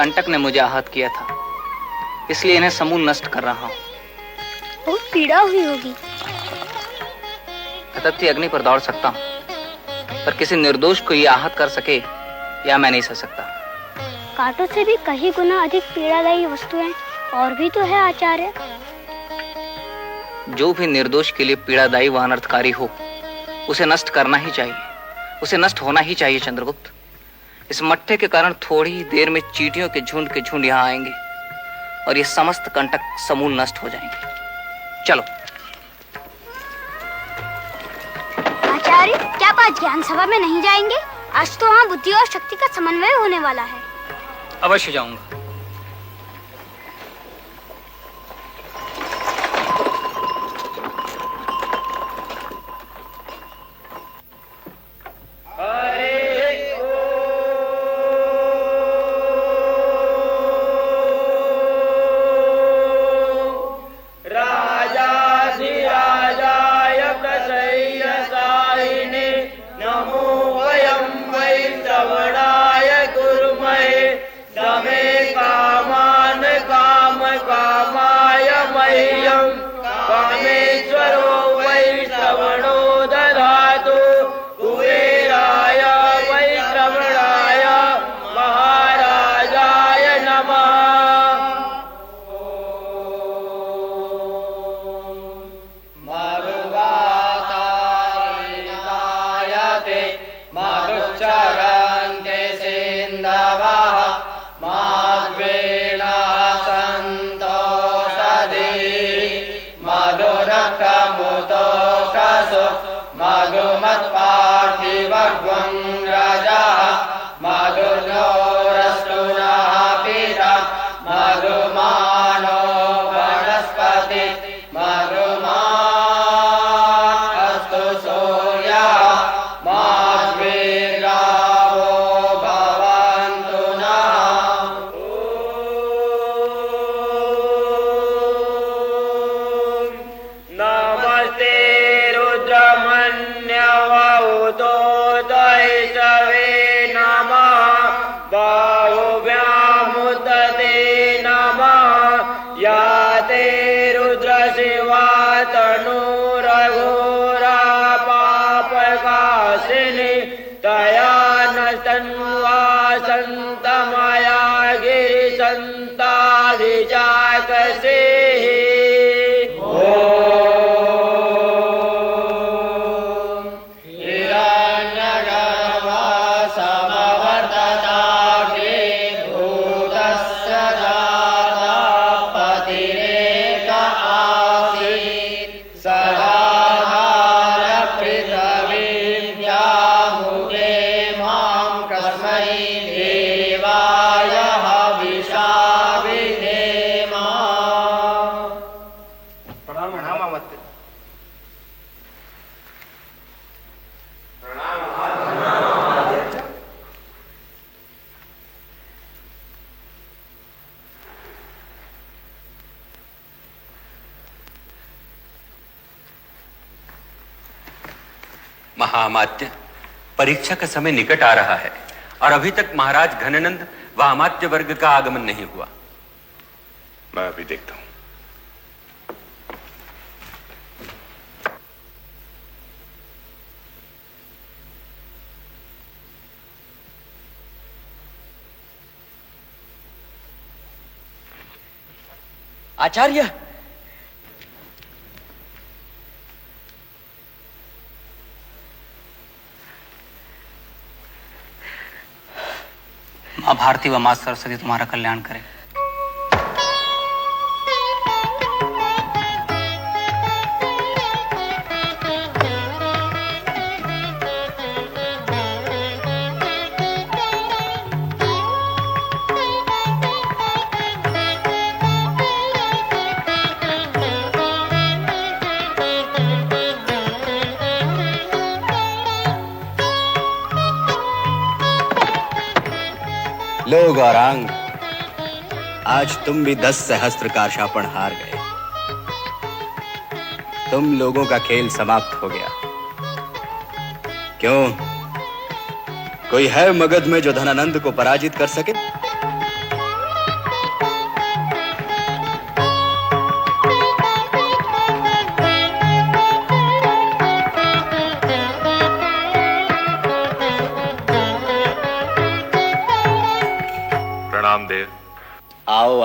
कंटक ने मुझे आहत किया था, इसलिए इन्हें समूल नष्ट कर रहा हूँ। बहुत पीड़ा हुई होगी। तत्ती अग्नि पर दौड़ सकता हूँ, पर किसी निर्दोष को ये आहत कर सके या मैं नहीं सह सकता। कांटों से भी कहीं गुना अधिक पीड़ादायी वस्तुएं और भी तो है आचार्य। जो भी निर्दोष के लिए पीड़ादायी व अनर्थकारी हो, उसे नष्ट करना ही चाहिए, उसे नष्ट होना ही चाहिए। चंद्रगुप्त, इस मट्टे के कारण थोड़ी ही देर में चींटियों के झुंड यहाँ आएंगे और ये समस्त कंटक समूल नष्ट हो जाएंगे। चलो। आचार्य, क्या बात ज्ञान सभा में नहीं जाएंगे? आज तो वहाँ बुद्धि और शक्ति का समन्वय होने वाला है। अवश्य जाऊंगा। महामात्य, परीक्षा का समय निकट आ रहा है और अभी तक महाराज घननंद व अमात्य वर्ग का आगमन नहीं हुआ। मैं अभी देखता हूं। आचार्य, माँ भारती व माँ सरस्वती तुम्हारा कल्याण करे। लो गौरांग, आज तुम भी 10 सहस्त्र का शापन हार गए। तुम लोगों का खेल समाप्त हो गया। क्यों, कोई है मगध में जो धनानंद को पराजित कर सके?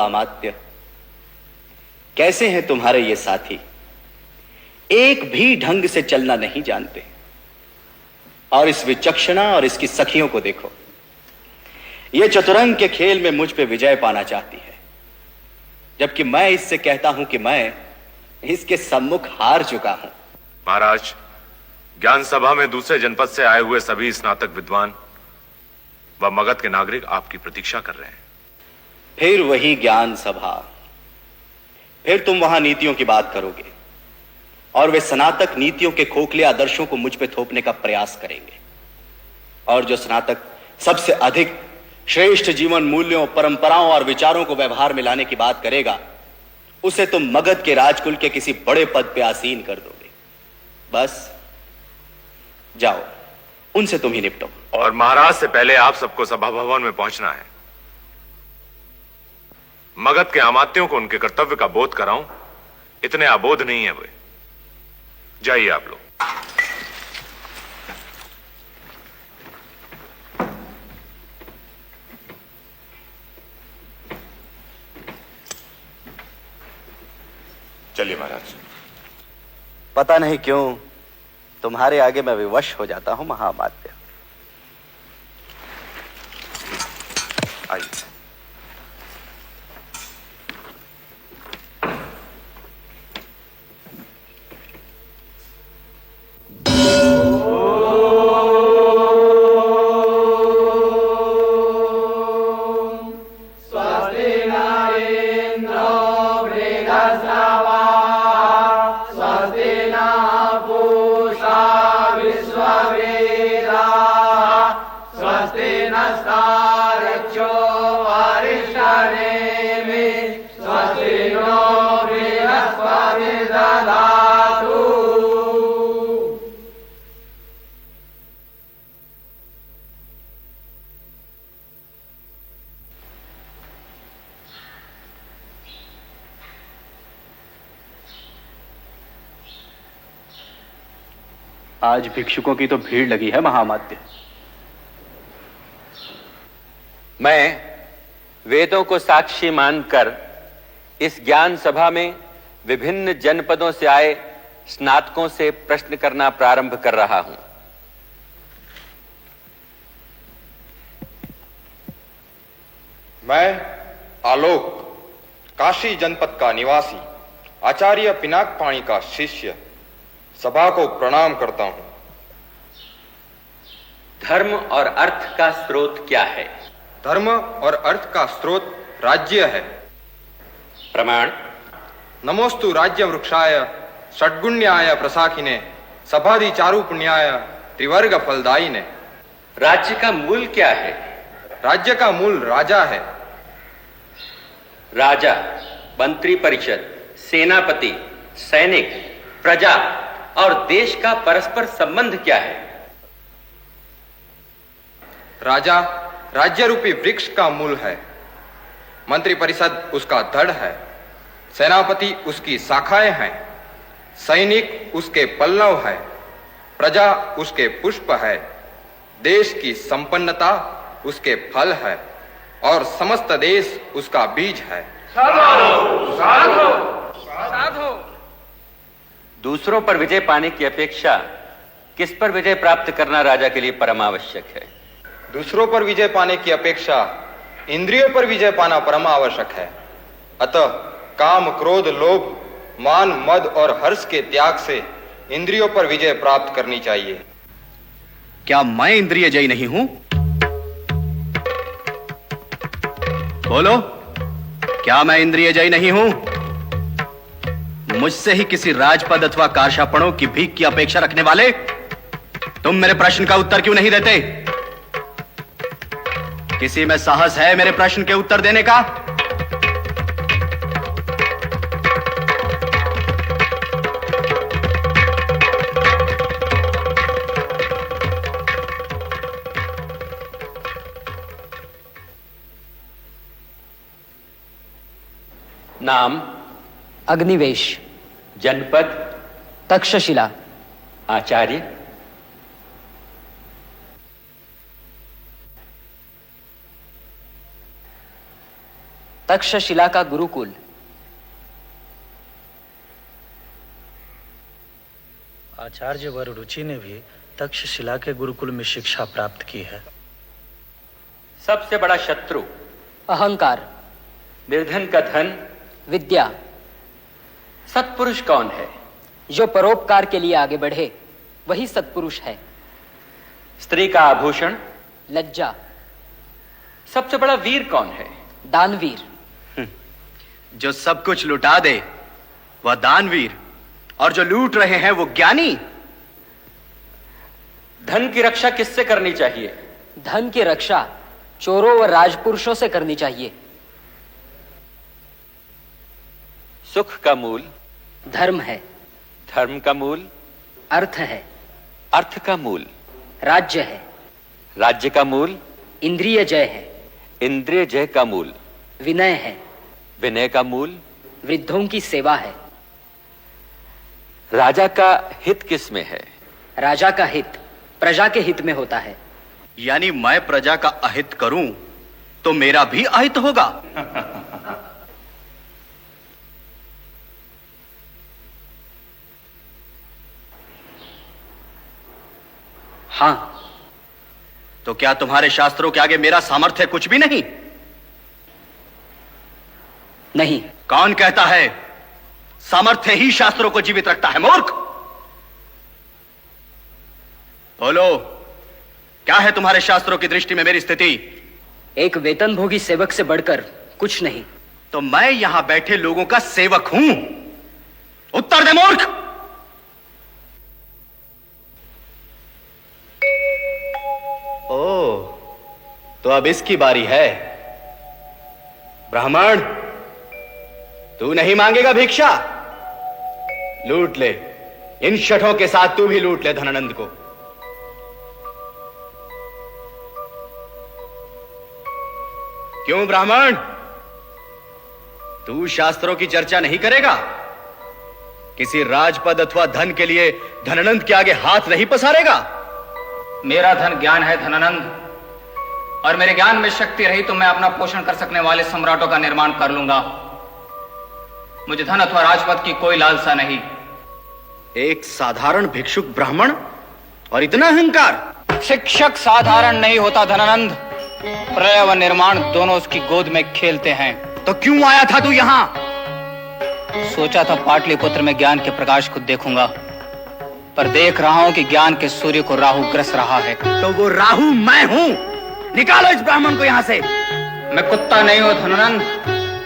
अमात्य, कैसे हैं तुम्हारे ये साथी? एक भी ढंग से चलना नहीं जानते। और इस विचक्षणा और इसकी सखियों को देखो, ये चतुरंग के खेल में मुझ पे विजय पाना चाहती है, जबकि मैं इससे कहता हूं कि मैं इसके सम्मुख हार चुका हूं। महाराज, ज्ञान सभा में दूसरे जनपद से आए हुए सभी स्नातक विद्वान व मगध के नागरिक आपकी प्रतीक्षा कर रहे हैं। फिर वही ज्ञान सभा, फिर तुम वहां नीतियों की बात करोगे और वे स्नातक नीतियों के खोखले आदर्शों को मुझ पे थोपने का प्रयास करेंगे। और जो स्नातक सबसे अधिक श्रेष्ठ जीवन मूल्यों, परंपराओं और विचारों को व्यवहार में लाने की बात करेगा, उसे तुम मगध के राजकुल के किसी बड़े पद पे आसीन कर दोगे। बस जाओ, उनसे तुम ही निपटो। और महाराज से पहले आप सबको सभा भवन में पहुंचना है। मगध के अमात्यों को उनके कर्तव्य का बोध कराऊं, इतने अबोध नहीं है वे। जाइए आप लोग। चलिए महाराज। पता नहीं क्यों तुम्हारे आगे मैं विवश हो जाता हूं महामात्य। आइए। आज भिक्षुकों की तो भीड़ लगी है महामात्य। मैं वेदों को साक्षी मानकर इस ज्ञान सभा में विभिन्न जनपदों से आए स्नातकों से प्रश्न करना प्रारंभ कर रहा हूं। मैं आलोक, काशी जनपद का निवासी, आचार्य पिनाक पाणी का शिष्य, सभा को प्रणाम करता हूं। धर्म और अर्थ का स्रोत क्या है? धर्म और अर्थ का स्रोत राज्य है। प्रमाण? नमोस्तु राज्य वृक्षाय षड्गुण्याय प्रसाखिने सभादि चारु पुण्याय त्रिवर्ग फलदायिने। राज्य का मूल क्या है? राज्य का मूल राजा है। राजा, मंत्री परिषद, सेनापति, सैनिक, प्रजा और देश का परस्पर संबंध क्या है? राजा राज्य रूपी वृक्ष का मूल है, मंत्री परिषद उसका धड़ है, सेनापति उसकी शाखाएं हैं, सैनिक उसके पल्लव है, प्रजा उसके पुष्प है, देश की संपन्नता उसके फल है और समस्त देश उसका बीज है। साधो, साधो, साधो। दूसरों पर विजय पाने की अपेक्षा किस पर विजय प्राप्त करना राजा के लिए परम आवश्यक है? दूसरों पर विजय पाने की अपेक्षा इंद्रियों पर विजय पाना परम आवश्यक है। अतः काम, क्रोध, लोभ, मान, मद और हर्ष के त्याग से इंद्रियों पर विजय प्राप्त करनी चाहिए। क्या मैं इंद्रिय जयी नहीं हूं? बोलो, क्या मैं इंद्रिय जयी नहीं हूं? मुझसे ही किसी राजपद अथवा कारशापणों की भीख की अपेक्षा रखने वाले तुम मेरे प्रश्न का उत्तर क्यों नहीं देते? किसी में साहस है मेरे प्रश्न के उत्तर देने का? नाम? अग्निवेश। जनपद? तक्षशिला। आचार्य? तक्षशिला का गुरुकुल। आचार्य वररुचि ने भी तक्षशिला के गुरुकुल में शिक्षा प्राप्त की है। सबसे बड़ा शत्रु अहंकार। निर्धन का धन। विद्या। सत्पुरुष कौन है? जो परोपकार के लिए आगे बढ़े वही सत्पुरुष है। स्त्री का आभूषण। लज्जा। सबसे बड़ा वीर कौन है? दानवीर। जो सब कुछ लुटा दे वह दानवीर, और जो लूट रहे हैं वो ज्ञानी। धन की रक्षा किससे करनी चाहिए? धन की रक्षा चोरों व राजपुरुषों से करनी चाहिए। सुख का मूल धर्म है। धर्म का मूल अर्थ है। अर्थ का मूल राज्य है। राज्य का मूल इंद्रिय जय है। इंद्रिय जय का मूल विनय है। विनय का मूल वृद्धों की सेवा है। राजा का हित किस में है? राजा का हित प्रजा के हित में होता है। यानी मैं प्रजा का अहित करूं तो मेरा भी अहित होगा। हाँ। तो क्या तुम्हारे शास्त्रों के आगे मेरा सामर्थ्य कुछ भी नहीं? नहीं। कौन कहता है सामर्थ्य ही शास्त्रों को जीवित रखता है? मूर्ख! बोलो, क्या है तुम्हारे शास्त्रों की दृष्टि में मेरी स्थिति? एक वेतनभोगी सेवक से बढ़कर कुछ नहीं। तो मैं यहां बैठे लोगों का सेवक हूं। उत्तर दे मूर्ख! ओ, तो अब इसकी बारी है। ब्राह्मण, तू नहीं मांगेगा भिक्षा? लूट ले, इन शठों के साथ तू भी लूट ले धनानंद को। क्यों ब्राह्मण, तू शास्त्रों की चर्चा नहीं करेगा? किसी राजपद अथवा धन के लिए धनानंद के आगे हाथ नहीं पसारेगा? मेरा धन ज्ञान है धनानंद, और मेरे ज्ञान में शक्ति रही तो मैं अपना पोषण कर सकने वाले सम्राटों का निर्माण कर लूंगा। मुझे धन अथवा राजपद की कोई लालसा नहीं। एक साधारण भिक्षुक ब्राह्मण और इतना अहंकार? शिक्षक साधारण नहीं होता धनानंद, प्रलय व निर्माण दोनों उसकी गोद में खेलते हैं। तो क्यों आया था तू यहां? सोचा था पाटलिपुत्र में ज्ञान के प्रकाश को देखूंगा, पर देख रहा हूं कि ज्ञान के सूर्य को राहु ग्रस रहा है। तो वो राहु मैं हूं। निकालो इस ब्राह्मण को यहां से। मैं कुत्ता नहीं हूं धनानंद,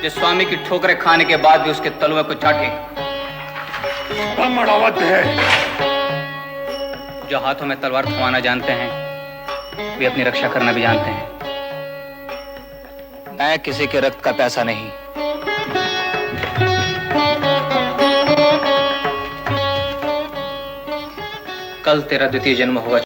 जो स्वामी की ठोकरें खाने के बाद भी उसके तलुए को चाटे। ब्राह्मण अवध है। जो हाथों में तलवार थमाना जानते हैं वे अपनी रक्षा करना भी जानते हैं। मैं किसी के रक्त का प्यासा नहीं। कल तेरा द्वितीय जन्म होगा।